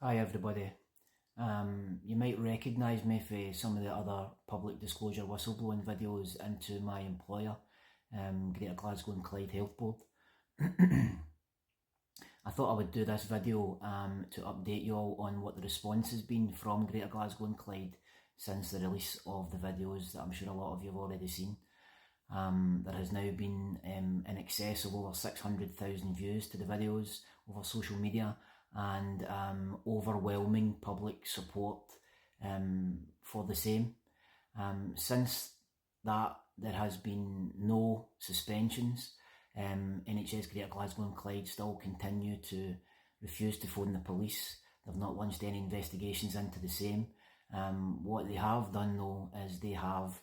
Hi everybody. You might recognise me for some of the other public disclosure whistleblowing videos into my employer, Greater Glasgow and Clyde Health Board. I thought I would do this video to update you all on what the response has been from Greater Glasgow and Clyde since the release of the videos that I'm sure a lot of you have already seen. There has now been in excess of over 600,000 views to the videos over social media, and overwhelming public support for the same. Since that, there has been no suspensions. NHS Greater Glasgow and Clyde still continue to refuse to phone the police. They've not launched any investigations into the same. What they have done though is they have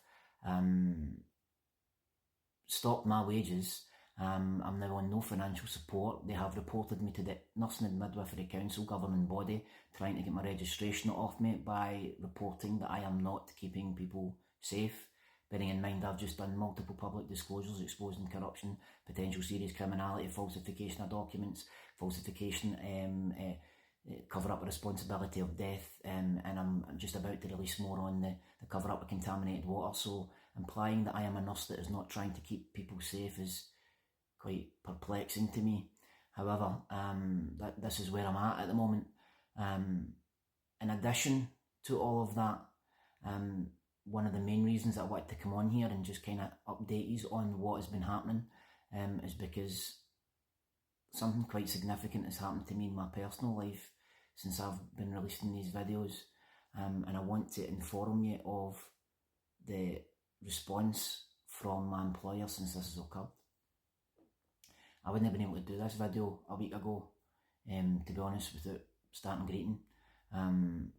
stopped my wages. I'm now on no financial support. They have reported me to the Nursing and Midwifery Council governing body, trying to get my registration off me by reporting that I am not keeping people safe. Bearing in mind I've just done multiple public disclosures exposing corruption, potential serious criminality, falsification of documents, falsification, cover up a responsibility of death, and I'm just about to release more on the cover up of contaminated water. So implying that I am a nurse that is not trying to keep people safe is quite perplexing to me. However, this is where I'm at the moment. In addition to all of that, one of the main reasons I wanted to come on here and just kind of update you on what has been happening is because something quite significant has happened to me in my personal life since I've been releasing these videos, and I want to inform you of the response from my employer since this has occurred. I wouldn't have been able to do this video a week ago, to be honest, without starting greeting. I'm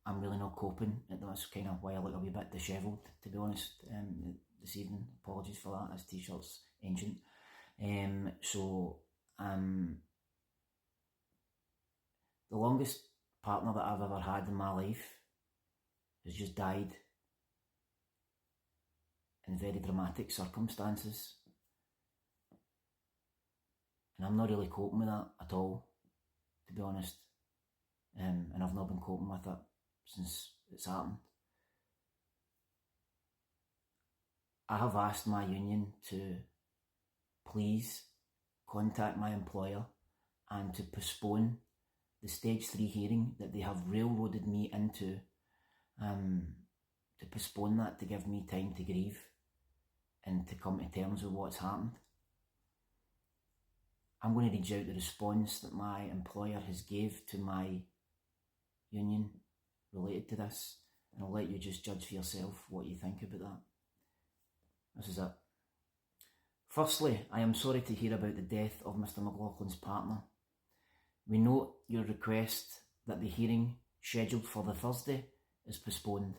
really not coping. That's kind of why I look a wee bit dishevelled, to be honest, this evening. Apologies for that, this t-shirt's ancient. The longest partner that I've ever had in my life has just died in very dramatic circumstances. And I'm not really coping with that at all, to be honest. And I've not been coping with it since it's happened. I have asked my union to please contact my employer and to postpone the stage 3 hearing that they have railroaded me into, to postpone that, to give me time to grieve and to come to terms with what's happened. I'm going to read out the response that my employer has gave to my union related to this, and I'll let you just judge for yourself what you think about that. This is it. Firstly, I am sorry to hear about the death of Mr. McLaughlin's partner. We note your request that the hearing scheduled for the Thursday is postponed.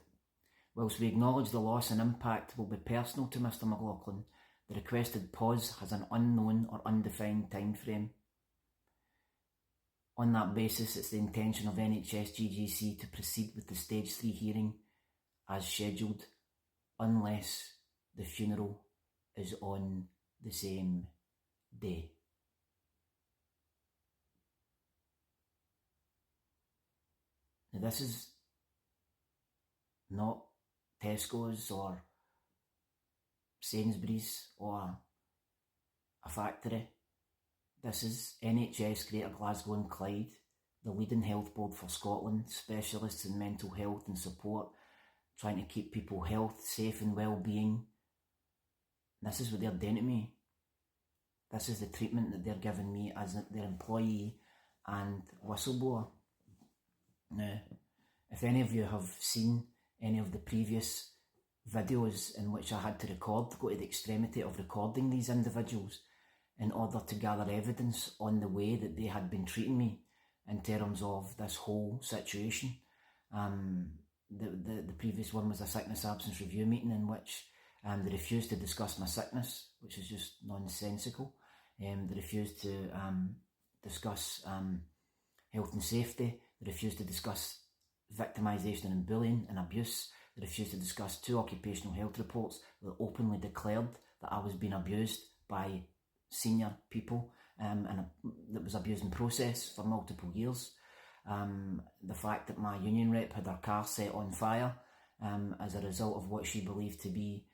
Whilst we acknowledge the loss and impact will be personal to Mr. McLaughlin, the requested pause has an unknown or undefined time frame. On that basis, it's the intention of NHS GGC to proceed with the stage 3 hearing as scheduled, unless the funeral is on the same day. Now, this is not Tesco's or Sainsbury's or a factory. This is NHS Greater Glasgow and Clyde, the leading health board for Scotland, specialists in mental health and support, trying to keep people health, safe and well-being. This is what they're doing to me. This is the treatment that they're giving me as their employee and whistleblower. Now, if any of you have seen any of the previous videos in which I had to go to the extremity of recording these individuals in order to gather evidence on the way that they had been treating me in terms of this whole situation. The previous one was a sickness absence review meeting in which they refused to discuss my sickness, which is just nonsensical. They refused to discuss health and safety. They refused to discuss victimisation and bullying and abuse. They refused to discuss 2 occupational health reports that openly declared that I was being abused by senior people, and that was abused in process for multiple years. the fact that my union rep had her car set on fire as a result of what she believed to be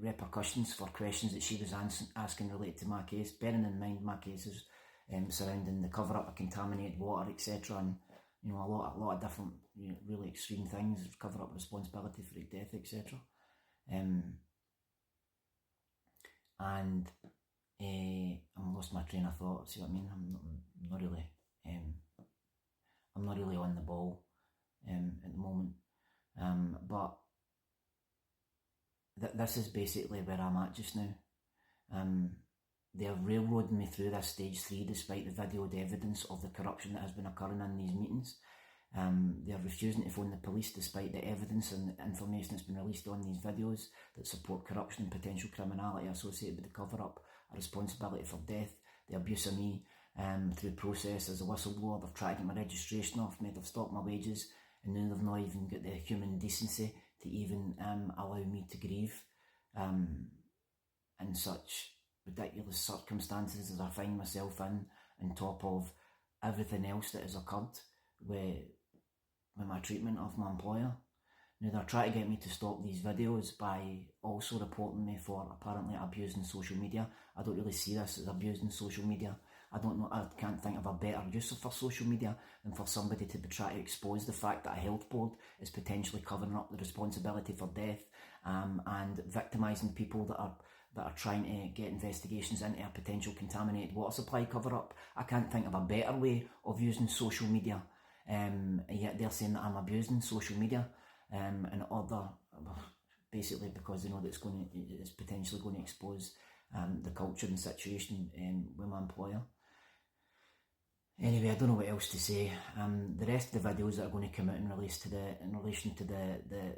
repercussions for questions that she was asking related to my case, bearing in mind my cases surrounding the cover-up of contaminated water, etc., and a lot of different really extreme things, cover-up responsibility for death, etc. And I lost my train of thought. See what I mean? I'm not really on the ball at the moment. But this is basically where I'm at just now. They're railroading me through this stage 3 despite the videoed evidence of the corruption that has been occurring in these meetings. They're refusing to phone the police despite the evidence and information that's been released on these videos that support corruption and potential criminality associated with the cover-up, a responsibility for death, the abuse of me through process as a whistleblower. They've tried to get my registration off me, they've stopped my wages, and now they've not even got the human decency to even allow me to grieve in such ridiculous circumstances as I find myself in, on top of everything else that has occurred with my treatment of my employer. Now they're trying to get me to stop these videos by also reporting me for apparently abusing social media. I don't really see this as abusing social media. I can't think of a better use for social media than for somebody to try to expose the fact that a health board is potentially covering up the responsibility for death and victimising people that are trying to get investigations into a potential contaminated water supply cover-up. I can't think of a better way of using social media, and yet they're saying that I'm abusing social media in order, basically because they know that it's potentially going to expose the culture and situation with my employer. Anyway, I don't know what else to say. The rest of the videos that are going to come out in relation to the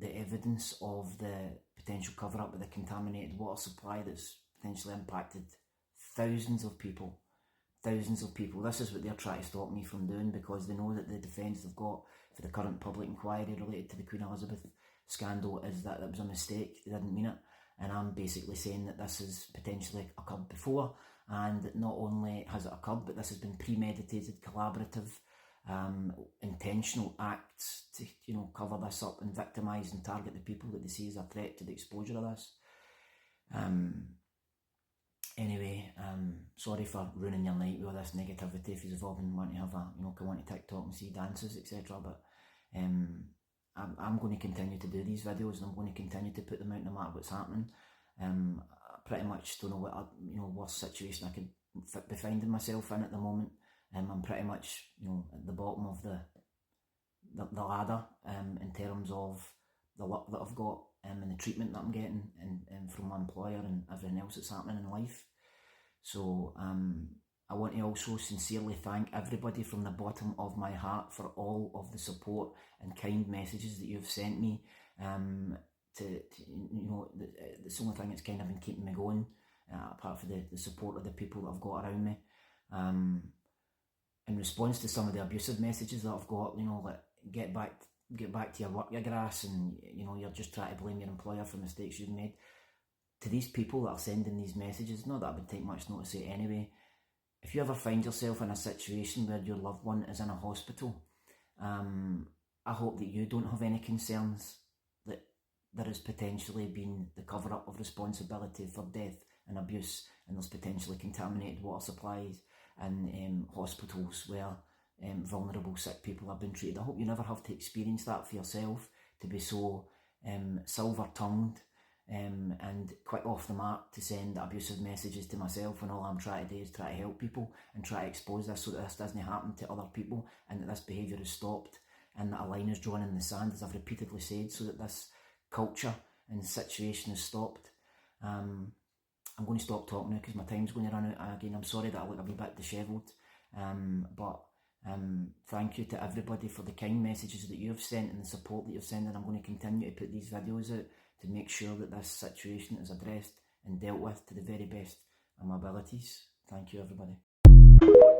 evidence of the potential cover-up of the contaminated water supply that's potentially impacted thousands of people. This is what they're trying to stop me from doing, because they know that the defence they've got for the current public inquiry related to the Queen Elizabeth scandal is that it was a mistake, they didn't mean it. And I'm basically saying that this has potentially occurred before, and not only has it occurred, but this has been premeditated, collaborative, intentional acts to cover this up and victimise and target the people that they see as a threat to the exposure of this. Anyway, sorry for ruining your night with all this negativity. If you've all been wanting to have come on to TikTok and see dances, etc. But I'm going to continue to do these videos, and I'm going to continue to put them out no matter what's happening. I pretty much don't know what worst situation I could be finding myself in at the moment. I'm pretty much at the bottom of the ladder in terms of the luck that I've got and the treatment that I'm getting and from my employer and everything else that's happening in life. So I want to also sincerely thank everybody from the bottom of my heart for all of the support and kind messages that you've sent me. It's the only thing that's kind of been keeping me going, apart from the support of the people that I've got around me. In response to some of the abusive messages that I've got, like get back to your work, you grass, and you're just trying to blame your employer for mistakes you've made. To these people that are sending these messages, not that I would take much notice of it anyway, if you ever find yourself in a situation where your loved one is in a hospital, I hope that you don't have any concerns that there has potentially been the cover-up of responsibility for death and abuse, and there's potentially contaminated water supplies and hospitals where vulnerable sick people have been treated. I hope you never have to experience that for yourself, to be so silver-tongued and quick off the mark to send abusive messages to myself, when all I'm trying to do is try to help people and try to expose this so that this doesn't happen to other people, and that this behaviour is stopped, and that a line is drawn in the sand, as I've repeatedly said, so that this culture and situation is stopped. I'm going to stop talking now because my time's going to run out. And again, I'm sorry that I look a wee bit dishevelled, but thank you to everybody for the kind messages that you've sent and the support that you've sent, and I'm going to continue to put these videos out to make sure that this situation is addressed and dealt with to the very best of my abilities. Thank you, everybody.